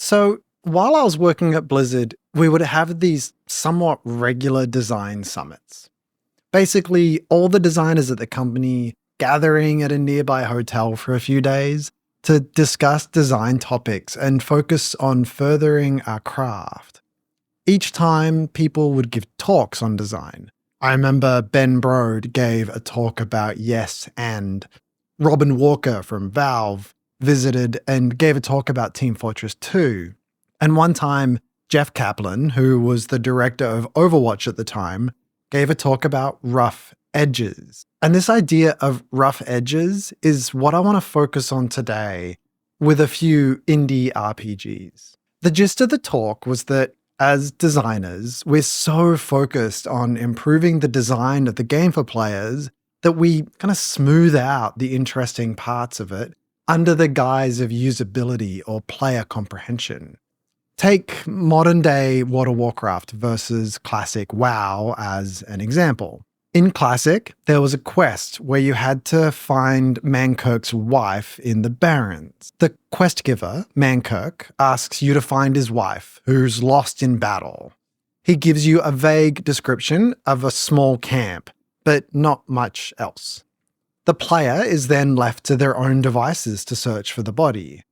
So while I was working at Blizzard, we would have these somewhat regular design summits. Basically, all the designers at the company gathering at a nearby hotel for a few days to discuss design topics and focus on furthering our craft. Each time, people would give talks on design. I remember Ben Brode gave a talk about yes and. Robin Walker from Valve visited and gave a talk about Team Fortress 2. And one time, Jeff Kaplan, who was the director of Overwatch at the time, gave a talk about rough edges. And this idea of rough edges is what I want to focus on today with a few indie RPGs. The gist of the talk was that as designers, we're so focused on improving the design of the game for players that we kind of smooth out the interesting parts of it under the guise of usability or player comprehension. Take modern-day World of Warcraft versus classic WoW as an example. In Classic, there was a quest where you had to find Mankirk's wife in the Barrens. The quest giver, Mankirk, asks you to find his wife, who's lost in battle. He gives you a vague description of a small camp, but not much else. The player is then left to their own devices to search for the body.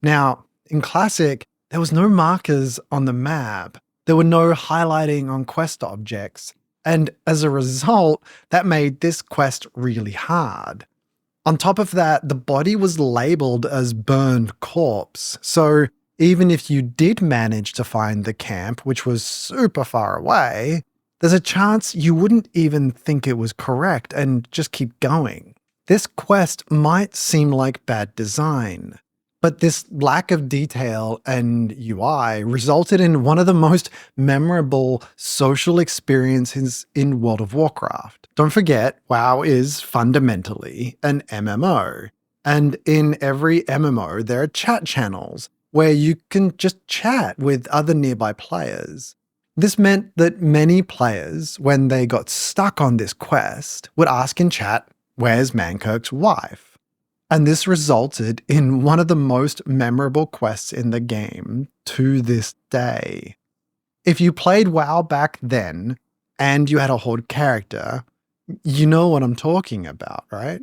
Now, in Classic, there was no markers on the map. There were no highlighting on quest objects. And as a result, that made this quest really hard. On top of that, the body was labeled as burned corpse. So even if you did manage to find the camp, which was super far away, there's a chance you wouldn't even think it was correct and just keep going. This quest might seem like bad design, but this lack of detail and UI resulted in one of the most memorable social experiences in World of Warcraft. Don't forget, WoW is fundamentally an MMO. And in every MMO, there are chat channels where you can just chat with other nearby players. This meant that many players, when they got stuck on this quest, would ask in chat, "Where's Mankirk's wife?" And this resulted in one of the most memorable quests in the game to this day. If you played WoW back then, and you had a Horde character, you know what I'm talking about, right?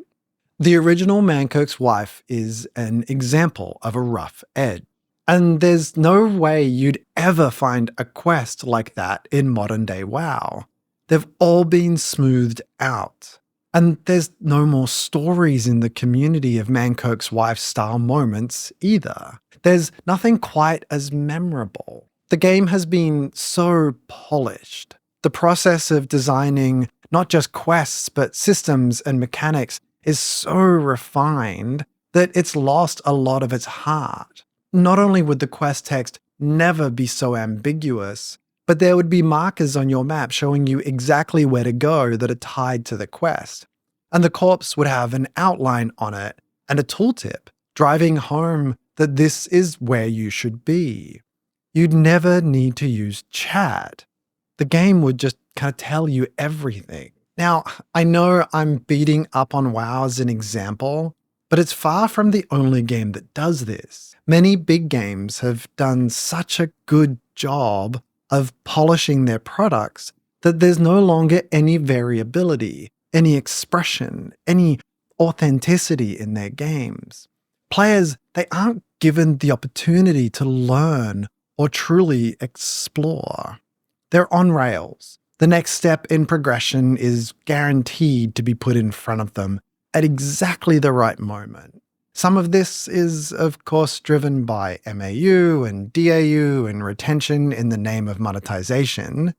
The original Mankirk's wife is an example of a rough edge. And there's no way you'd ever find a quest like that in modern day WoW. They've all been smoothed out. And there's no more stories in the community of Mankirk's wife style moments either. There's nothing quite as memorable. The game has been so polished. The process of designing not just quests, but systems and mechanics is so refined that it's lost a lot of its heart. Not only would the quest text never be so ambiguous, but there would be markers on your map showing you exactly where to go that are tied to the quest. And the corpse would have an outline on it and a tooltip driving home that this is where you should be. You'd never need to use chat. The game would just kind of tell you everything. Now, I know I'm beating up on WoW as an example, but it's far from the only game that does this. Many big games have done such a good job of polishing their products that there's no longer any variability, any expression, any authenticity in their games. Players, they aren't given the opportunity to learn or truly explore. They're on rails. The next step in progression is guaranteed to be put in front of them at exactly the right moment. Some of this is, of course, driven by MAU and DAU and retention in the name of monetization,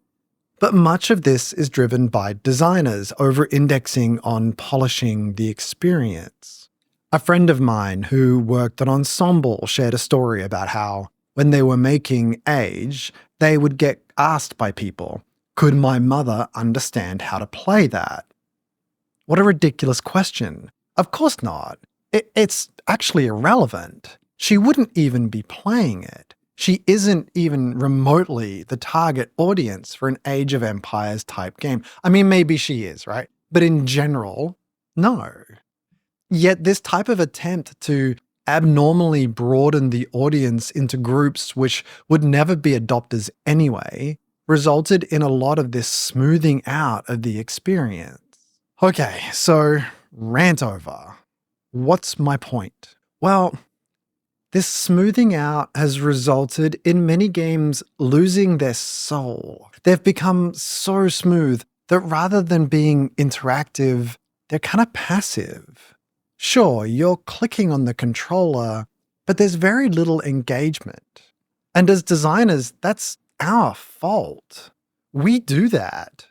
but much of this is driven by designers over-indexing on polishing the experience. A friend of mine who worked on Ensemble shared a story about how, when they were making Age, they would get asked by people, "Could my mother understand how to play that?" What a ridiculous question. Of course not. It's actually irrelevant. She wouldn't even be playing it. She isn't even remotely the target audience for an Age of Empires type game. I mean, maybe she is, right? But in general, no. Yet this type of attempt to abnormally broadened the audience into groups which would never be adopters anyway, resulted in a lot of this smoothing out of the experience. Okay, so rant over. What's my point? Well, this smoothing out has resulted in many games losing their soul. They've become so smooth that rather than being interactive, they're kind of passive. Sure, you're clicking on the controller, but there's very little engagement. And as designers, that's our fault. We do that.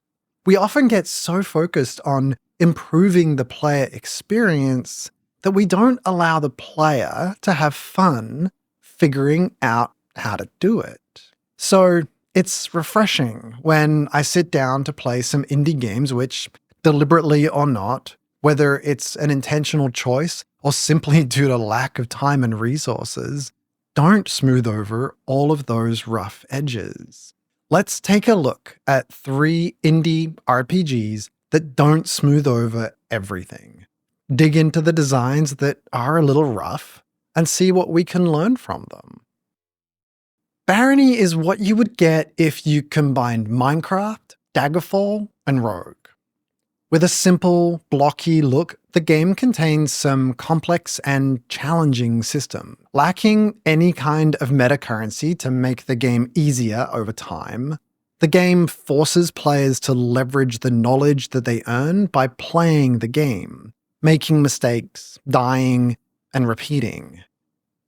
We often get so focused on improving the player experience that we don't allow the player to have fun figuring out how to do it. So it's refreshing when I sit down to play some indie games which, deliberately or not, whether it's an intentional choice or simply due to lack of time and resources, don't smooth over all of those rough edges. Let's take a look at 3 indie RPGs that don't smooth over everything. Dig into the designs that are a little rough and see what we can learn from them. Barony is what you would get if you combined Minecraft, Daggerfall, and Rogue. With a simple, blocky look, the game contains some complex and challenging system. Lacking any kind of meta currency to make the game easier over time, the game forces players to leverage the knowledge that they earn by playing the game, making mistakes, dying, and repeating.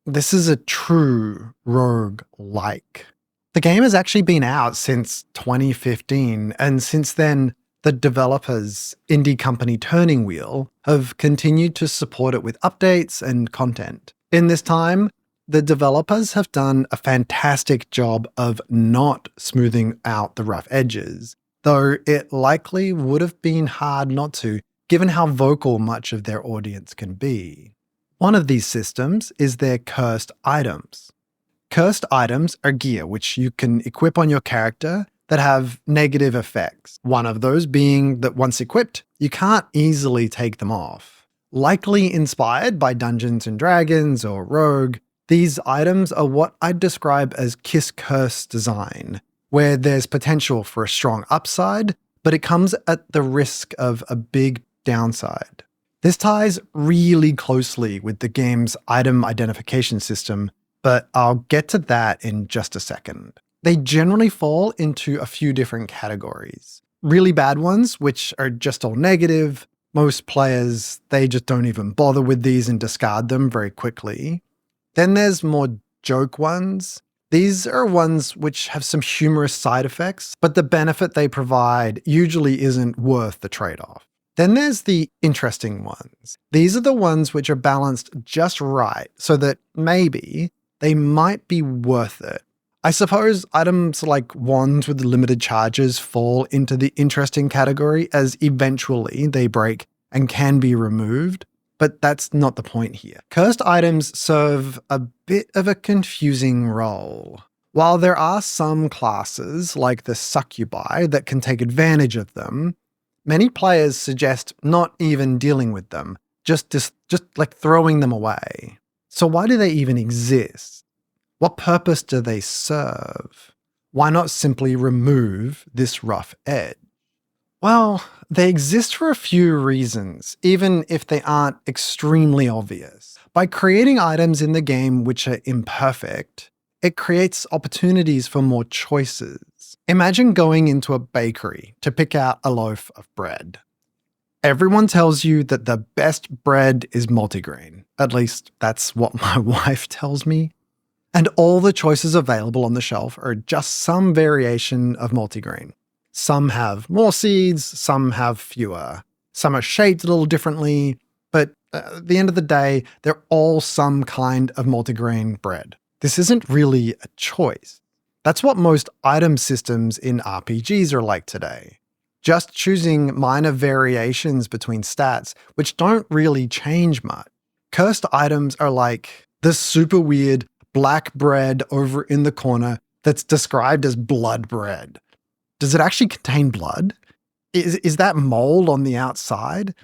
This is a true rogue-like. The game has actually been out since 2015, and since then, the developers, indie company Turning Wheel, have continued to support it with updates and content. In this time, the developers have done a fantastic job of not smoothing out the rough edges, though it likely would have been hard not to, given how vocal much of their audience can be. One of these systems is their cursed items. Cursed items are gear which you can equip on your character that have negative effects. One of those being that once equipped, you can't easily take them off. Likely inspired by Dungeons & Dragons or Rogue, these items are what I'd describe as kiss-curse design, where there's potential for a strong upside, but it comes at the risk of a big downside. This ties really closely with the game's item identification system, but I'll get to that in just a second. They generally fall into a few different categories. Really bad ones, which are just all negative. Most players, they just don't even bother with these and discard them very quickly. Then there's more joke ones. These are ones which have some humorous side effects, but the benefit they provide usually isn't worth the trade-off. Then there's the interesting ones. These are the ones which are balanced just right so that maybe they might be worth it. I suppose items like wands with limited charges fall into the interesting category as eventually they break and can be removed, but that's not the point here. Cursed items serve a bit of a confusing role. While there are some classes, like the succubi, that can take advantage of them, many players suggest not even dealing with them, just like throwing them away. So why do they even exist? What purpose do they serve? Why not simply remove this rough edge? Well, they exist for a few reasons, even if they aren't extremely obvious. By creating items in the game which are imperfect, it creates opportunities for more choices. Imagine going into a bakery to pick out a loaf of bread. Everyone tells you that the best bread is multigrain. At least that's what my wife tells me. And all the choices available on the shelf are just some variation of multigrain. Some have more seeds, some have fewer. Some are shaped a little differently, but at the end of the day, they're all some kind of multigrain bread. This isn't really a choice. That's what most item systems in RPGs are like today. Just choosing minor variations between stats, which don't really change much. Cursed items are like the super weird black bread over in the corner that's described as blood bread. Does it actually contain blood? Is that mold on the outside?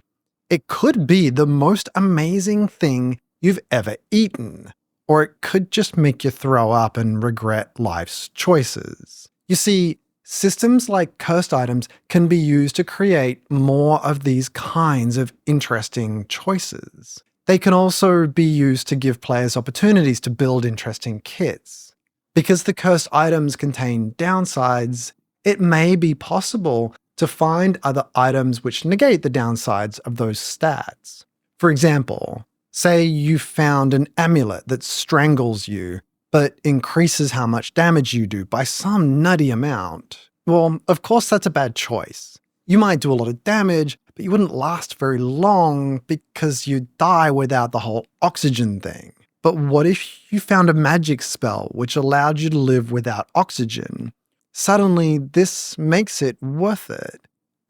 It could be the most amazing thing you've ever eaten, or it could just make you throw up and regret life's choices. You see, systems like cursed items can be used to create more of these kinds of interesting choices. They can also be used to give players opportunities to build interesting kits. Because the cursed items contain downsides, it may be possible to find other items which negate the downsides of those stats. For example, say you found an amulet that strangles you, but increases how much damage you do by some nutty amount. Well, of course that's a bad choice. You might do a lot of damage, but you wouldn't last very long because you'd die without the whole oxygen thing. But what if you found a magic spell which allowed you to live without oxygen? Suddenly, this makes it worth it.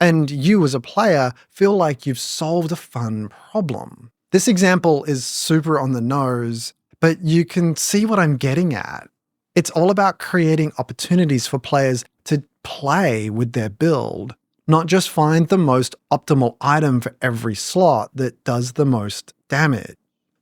And you as a player feel like you've solved a fun problem. This example is super on the nose, but you can see what I'm getting at. It's all about creating opportunities for players to play with their build, not just find the most optimal item for every slot that does the most damage.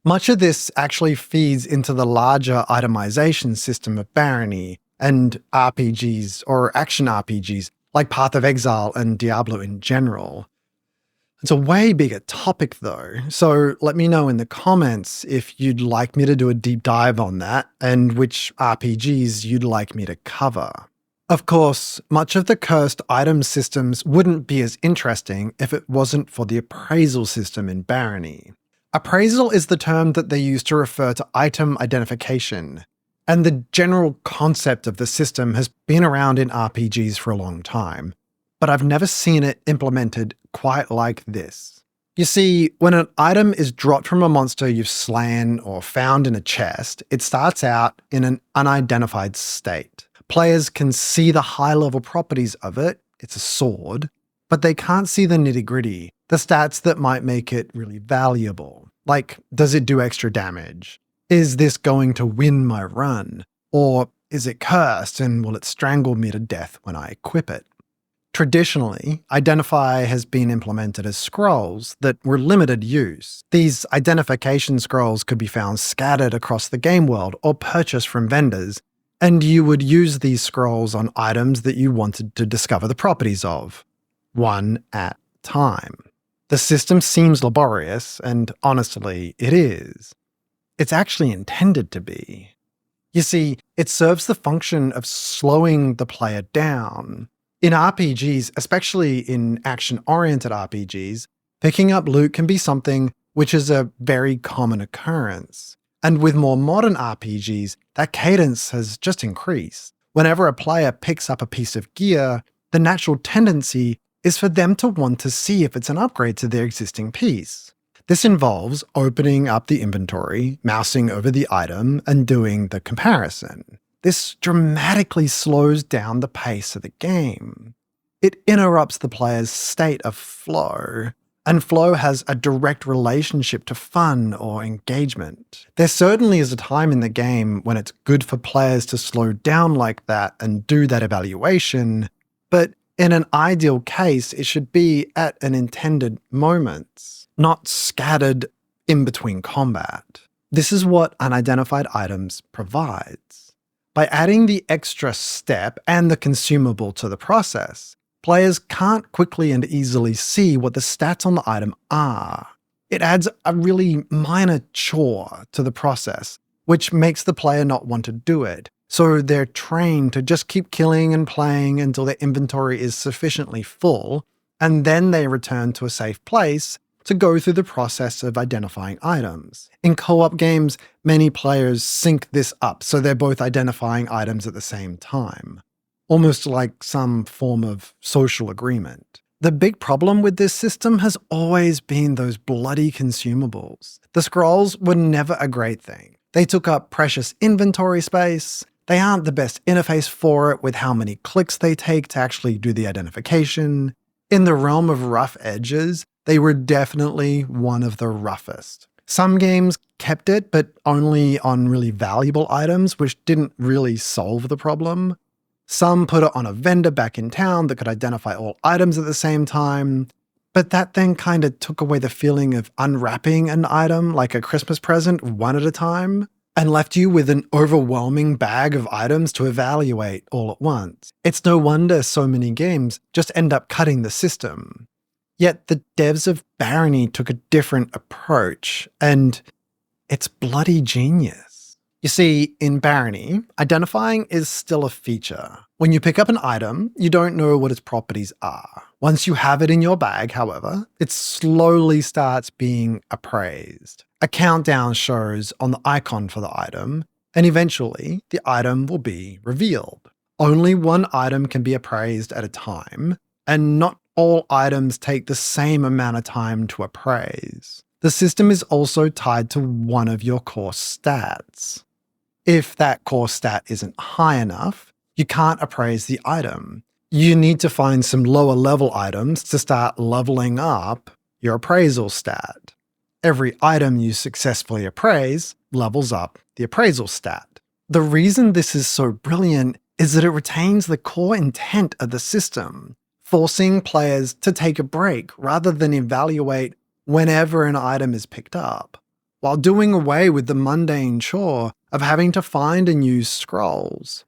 Much of this actually feeds into the larger itemization system of Barony and RPGs or action RPGs like Path of Exile and Diablo in general. It's a way bigger topic though, so let me know in the comments if you'd like me to do a deep dive on that and which RPGs you'd like me to cover. Of course, much of the cursed item systems wouldn't be as interesting if it wasn't for the appraisal system in Barony. Appraisal is the term that they use to refer to item identification, and the general concept of the system has been around in RPGs for a long time, but I've never seen it implemented quite like this. You see, when an item is dropped from a monster you've slain or found in a chest, it starts out in an unidentified state. Players can see the high-level properties of it, it's a sword, but they can't see the nitty-gritty, the stats that might make it really valuable. Like, does it do extra damage? Is this going to win my run? Or is it cursed and will it strangle me to death when I equip it? Traditionally, Identify has been implemented as scrolls that were limited use. These identification scrolls could be found scattered across the game world or purchased from vendors, and you would use these scrolls on items that you wanted to discover the properties of, one at a time. The system seems laborious, and honestly, it is. It's actually intended to be. You see, it serves the function of slowing the player down. In RPGs, especially in action-oriented RPGs, picking up loot can be something which is a very common occurrence. And with more modern RPGs, that cadence has just increased. Whenever a player picks up a piece of gear, the natural tendency is for them to want to see if it's an upgrade to their existing piece. This involves opening up the inventory, mousing over the item, and doing the comparison. This dramatically slows down the pace of the game. It interrupts the player's state of flow, and flow has a direct relationship to fun or engagement. There certainly is a time in the game when it's good for players to slow down like that and do that evaluation, but in an ideal case, it should be at an intended moment, not scattered in between combat. This is what unidentified items provides. By adding the extra step and the consumable to the process, players can't quickly and easily see what the stats on the item are. It adds a really minor chore to the process, which makes the player not want to do it. So they're trained to just keep killing and playing until their inventory is sufficiently full, and then they return to a safe place to go through the process of identifying items. In co-op games, many players sync this up so they're both identifying items at the same time, almost like some form of social agreement. The big problem with this system has always been those bloody consumables. The scrolls were never a great thing. They took up precious inventory space, they aren't the best interface for it with how many clicks they take to actually do the identification. In the realm of rough edges, they were definitely one of the roughest. Some games kept it, but only on really valuable items, which didn't really solve the problem. Some put it on a vendor back in town that could identify all items at the same time. But that then kind of took away the feeling of unwrapping an item like a Christmas present one at a time, and left you with an overwhelming bag of items to evaluate all at once. It's no wonder so many games just end up cutting the system. Yet the devs of Barony took a different approach, and it's bloody genius. You see, in Barony, identifying is still a feature. When you pick up an item, you don't know what its properties are. Once you have it in your bag, however, it slowly starts being appraised. A countdown shows on the icon for the item, and eventually the item will be revealed. Only one item can be appraised at a time, and not all items take the same amount of time to appraise. The system is also tied to one of your core stats. If that core stat isn't high enough, you can't appraise the item. You need to find some lower level items to start leveling up your appraisal stat. Every item you successfully appraise levels up the appraisal stat. The reason this is so brilliant is that it retains the core intent of the system, forcing players to take a break rather than evaluate whenever an item is picked up, while doing away with the mundane chore of having to find and use scrolls.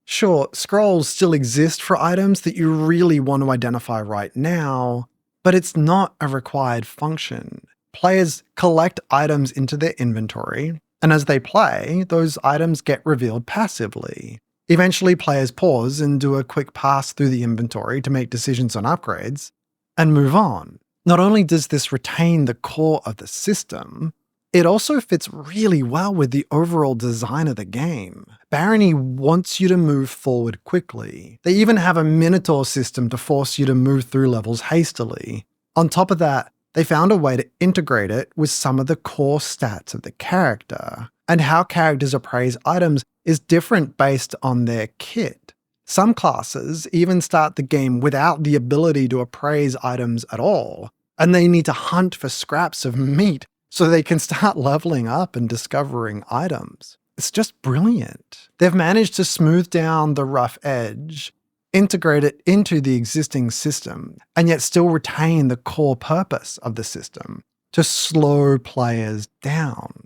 Sure, scrolls still exist for items that you really want to identify right now, but it's not a required function. Players collect items into their inventory, and as they play, those items get revealed passively. Eventually, players pause and do a quick pass through the inventory to make decisions on upgrades, and move on. Not only does this retain the core of the system, it also fits really well with the overall design of the game. Barony wants you to move forward quickly. They even have a Minotaur system to force you to move through levels hastily. On top of that, they found a way to integrate it with some of the core stats of the character, and how characters appraise items is different based on their kit. Some classes even start the game without the ability to appraise items at all, and they need to hunt for scraps of meat so they can start leveling up and discovering items. It's just brilliant. They've managed to smooth down the rough edge, integrate it into the existing system, and yet still retain the core purpose of the system, to slow players down.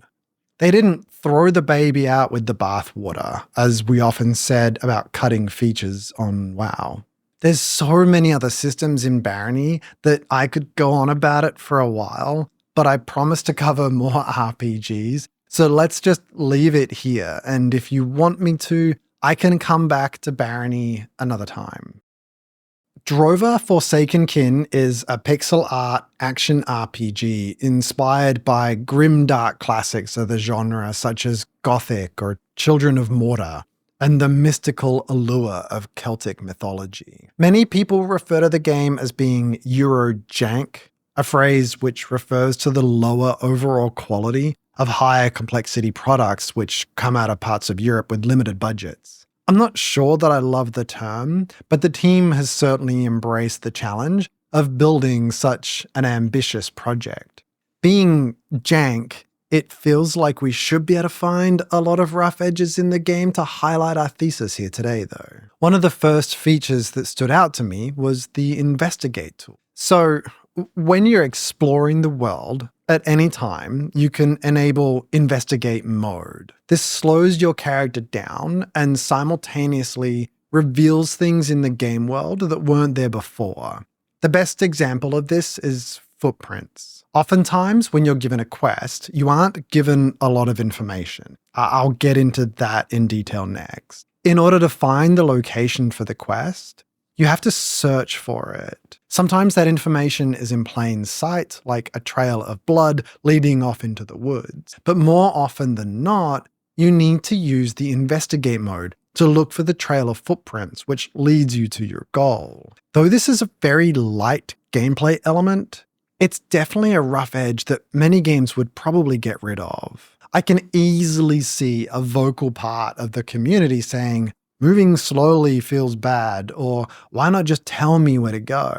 They didn't throw the baby out with the bathwater, as we often said about cutting features on WoW. There's so many other systems in Barony that I could go on about it for a while, but I promise to cover more RPGs, so let's just leave it here, and if you want me to, I can come back to Barony another time. Drova Forsaken Kin is a pixel art action RPG inspired by grimdark classics of the genre such as Gothic or Children of Mortar, and the mystical allure of Celtic mythology. Many people refer to the game as being Euro-jank, a phrase which refers to the lower overall quality of higher complexity products which come out of parts of Europe with limited budgets. I'm not sure that I love the term, but the team has certainly embraced the challenge of building such an ambitious project. Being jank, it feels like we should be able to find a lot of rough edges in the game to highlight our thesis here today, though. One of the first features that stood out to me was the investigate tool. So, when you're exploring the world, at any time, you can enable investigate mode. This slows your character down and simultaneously reveals things in the game world that weren't there before. The best example of this is footprints. Oftentimes, when you're given a quest, you aren't given a lot of information. I'll get into that in detail next. In order to find the location for the quest, you have to search for it. Sometimes that information is in plain sight, like a trail of blood leading off into the woods. But more often than not, you need to use the investigate mode to look for the trail of footprints, which leads you to your goal. Though this is a very light gameplay element, it's definitely a rough edge that many games would probably get rid of. I can easily see a vocal part of the community saying, "Moving slowly feels bad," or "Why not just tell me where to go?"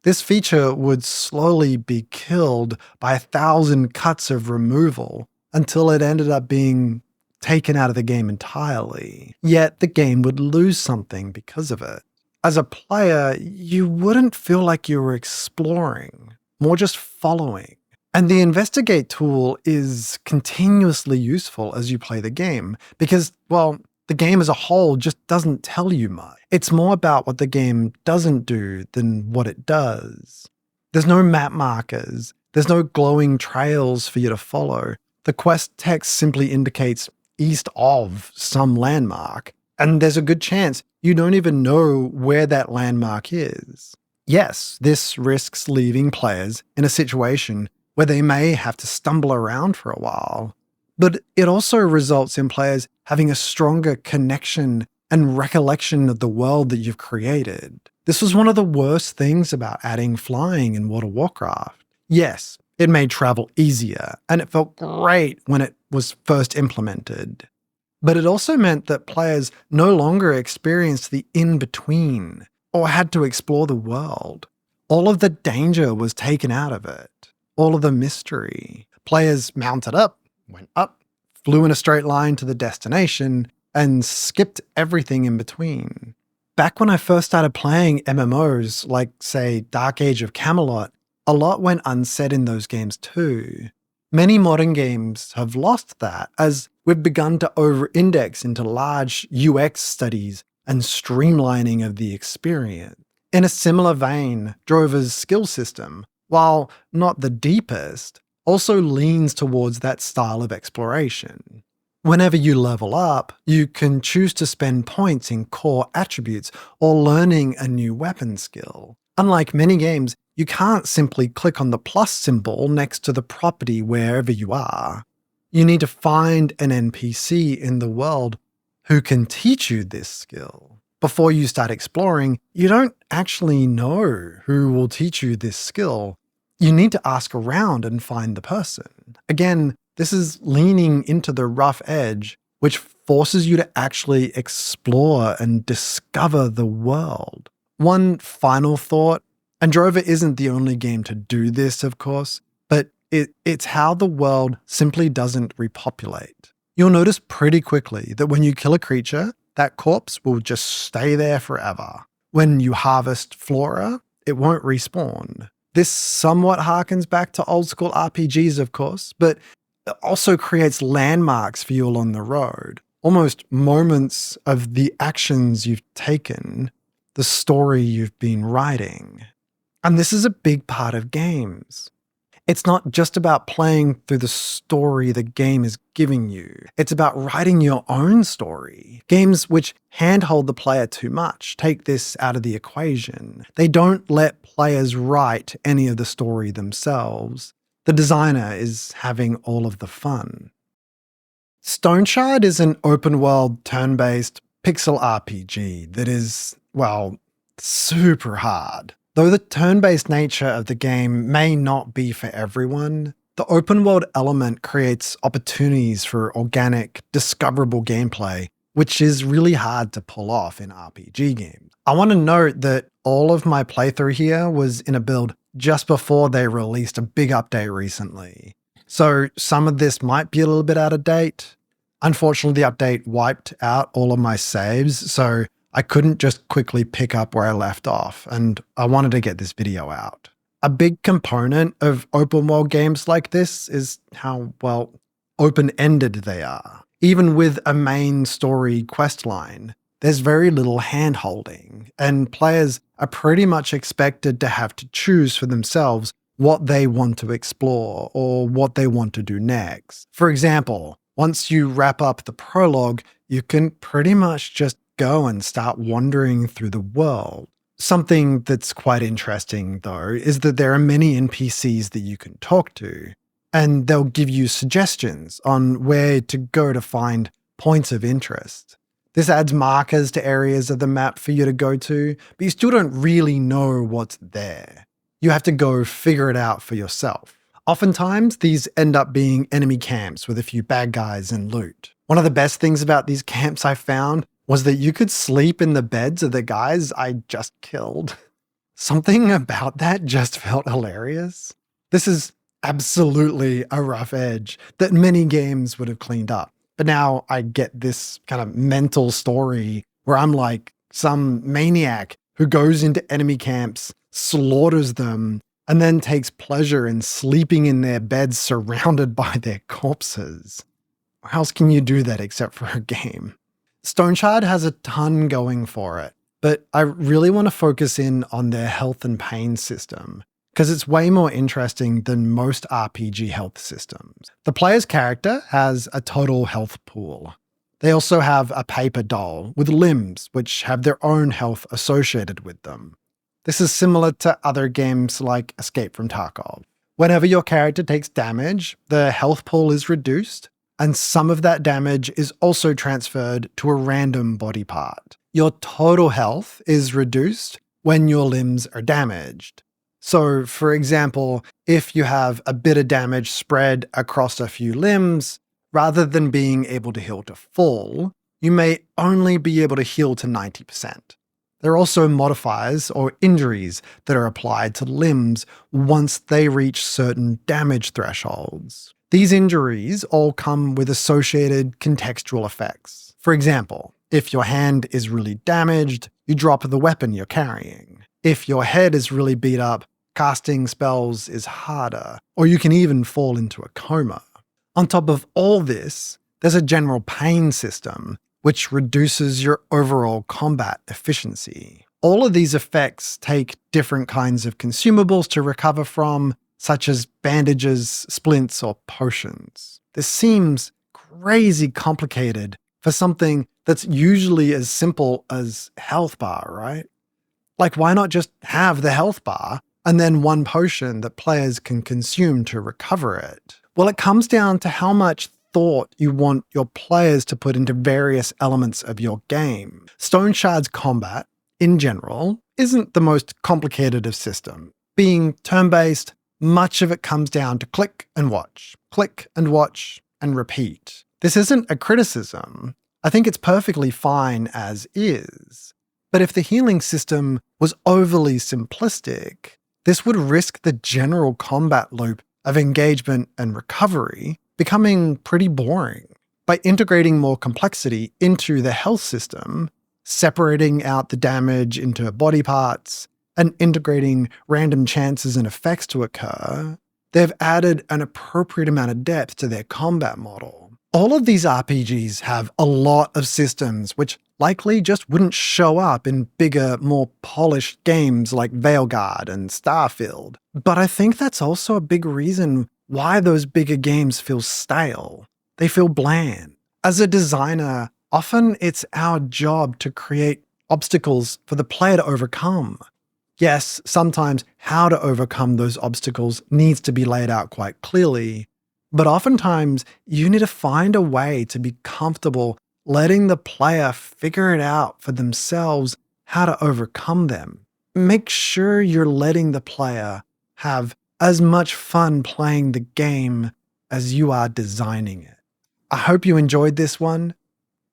This feature would slowly be killed by 1,000 cuts of removal until it ended up being taken out of the game entirely. Yet the game would lose something because of it. As a player, you wouldn't feel like you were exploring, more just following. And the investigate tool is continuously useful as you play the game because, well, the game as a whole just doesn't tell you much. It's more about what the game doesn't do than what it does. There's no map markers. There's no glowing trails for you to follow. The quest text simply indicates east of some landmark, and there's a good chance you don't even know where that landmark is. Yes, this risks leaving players in a situation where they may have to stumble around for a while. But it also results in players having a stronger connection and recollection of the world that you've created. This was one of the worst things about adding flying in World of Warcraft. Yes, it made travel easier, and it felt great when it was first implemented. But it also meant that players no longer experienced the in-between, or had to explore the world. All of the danger was taken out of it. All of the mystery. Players mounted up, went up, flew in a straight line to the destination, and skipped everything in between. Back when I first started playing MMOs, like, say, Dark Age of Camelot, a lot went unsaid in those games too. Many modern games have lost that, as we've begun to over-index into large UX studies and streamlining of the experience. In a similar vein, Drova's skill system, while not the deepest, also leans towards that style of exploration. Whenever you level up, you can choose to spend points in core attributes or learning a new weapon skill. Unlike many games, you can't simply click on the plus symbol next to the property wherever you are. You need to find an NPC in the world who can teach you this skill. Before you start exploring, you don't actually know who will teach you this skill. You need to ask around and find the person. Again, this is leaning into the rough edge, which forces you to actually explore and discover the world. One final thought, and Drova isn't the only game to do this, of course, but it's how the world simply doesn't repopulate. You'll notice pretty quickly that when you kill a creature, that corpse will just stay there forever. When you harvest flora, it won't respawn. This somewhat harkens back to old school RPGs, of course, but it also creates landmarks for you along the road. Almost moments of the actions you've taken, the story you've been writing. And this is a big part of games. It's not just about playing through the story the game is giving you. It's about writing your own story. Games which handhold the player too much take this out of the equation. They don't let players write any of the story themselves. The designer is having all of the fun. Stoneshard is an open-world, turn-based pixel RPG that is, well, super hard. Though the turn-based nature of the game may not be for everyone, the open-world element creates opportunities for organic, discoverable gameplay, which is really hard to pull off in RPG games. I want to note that all of my playthrough here was in a build just before they released a big update recently. So some of this might be a little bit out of date. Unfortunately, the update wiped out all of my saves, so I couldn't just quickly pick up where I left off, and I wanted to get this video out. A big component of open world games like this is how, well, open-ended they are. Even with a main story quest line, there's very little hand-holding, and players are pretty much expected to have to choose for themselves what they want to explore or what they want to do next. For example, once you wrap up the prologue, you can pretty much just go and start wandering through the world. Something that's quite interesting, though, is that there are many NPCs that you can talk to, and they'll give you suggestions on where to go to find points of interest. This adds markers to areas of the map for you to go to, but you still don't really know what's there. You have to go figure it out for yourself. Oftentimes, these end up being enemy camps with a few bad guys and loot. One of the best things about these camps I found was that you could sleep in the beds of the guys I just killed. Something about that just felt hilarious. This is absolutely a rough edge that many games would have cleaned up. But now I get this kind of mental story where I'm like some maniac who goes into enemy camps, slaughters them, and then takes pleasure in sleeping in their beds surrounded by their corpses. How else can you do that except for a game? Stoneshard has a ton going for it, but I really want to focus in on their health and pain system, because it's way more interesting than most RPG health systems. The player's character has a total health pool. They also have a paper doll with limbs, which have their own health associated with them. This is similar to other games like Escape from Tarkov. Whenever your character takes damage, the health pool is reduced, and some of that damage is also transferred to a random body part. Your total health is reduced when your limbs are damaged. So, for example, if you have a bit of damage spread across a few limbs, rather than being able to heal to full, you may only be able to heal to 90%. There are also modifiers or injuries that are applied to limbs once they reach certain damage thresholds. These injuries all come with associated contextual effects. For example, if your hand is really damaged, you drop the weapon you're carrying. If your head is really beat up, casting spells is harder, or you can even fall into a coma. On top of all this, there's a general pain system, which reduces your overall combat efficiency. All of these effects take different kinds of consumables to recover from, such as bandages, splints, or potions. This seems crazy complicated for something that's usually as simple as health bar, right? Like, why not just have the health bar and then one potion that players can consume to recover it? Well, it comes down to how much thought you want your players to put into various elements of your game. Stoneshard's combat, in general, isn't the most complicated of systems. Being turn-based, much of it comes down to click and watch and repeat. This isn't a criticism. I think it's perfectly fine as is. But if the healing system was overly simplistic, this would risk the general combat loop of engagement and recovery becoming pretty boring. By integrating more complexity into the health system, separating out the damage into body parts, and integrating random chances and effects to occur, they've added an appropriate amount of depth to their combat model. All of these RPGs have a lot of systems which likely just wouldn't show up in bigger, more polished games like Veilguard and Starfield. But I think that's also a big reason why those bigger games feel stale. They feel bland. As a designer, often it's our job to create obstacles for the player to overcome. Yes, sometimes how to overcome those obstacles needs to be laid out quite clearly, but oftentimes you need to find a way to be comfortable letting the player figure it out for themselves how to overcome them. Make sure you're letting the player have as much fun playing the game as you are designing it. I hope you enjoyed this one.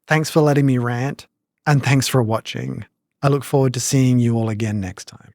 Thanks for letting me rant, and thanks for watching. I look forward to seeing you all again next time.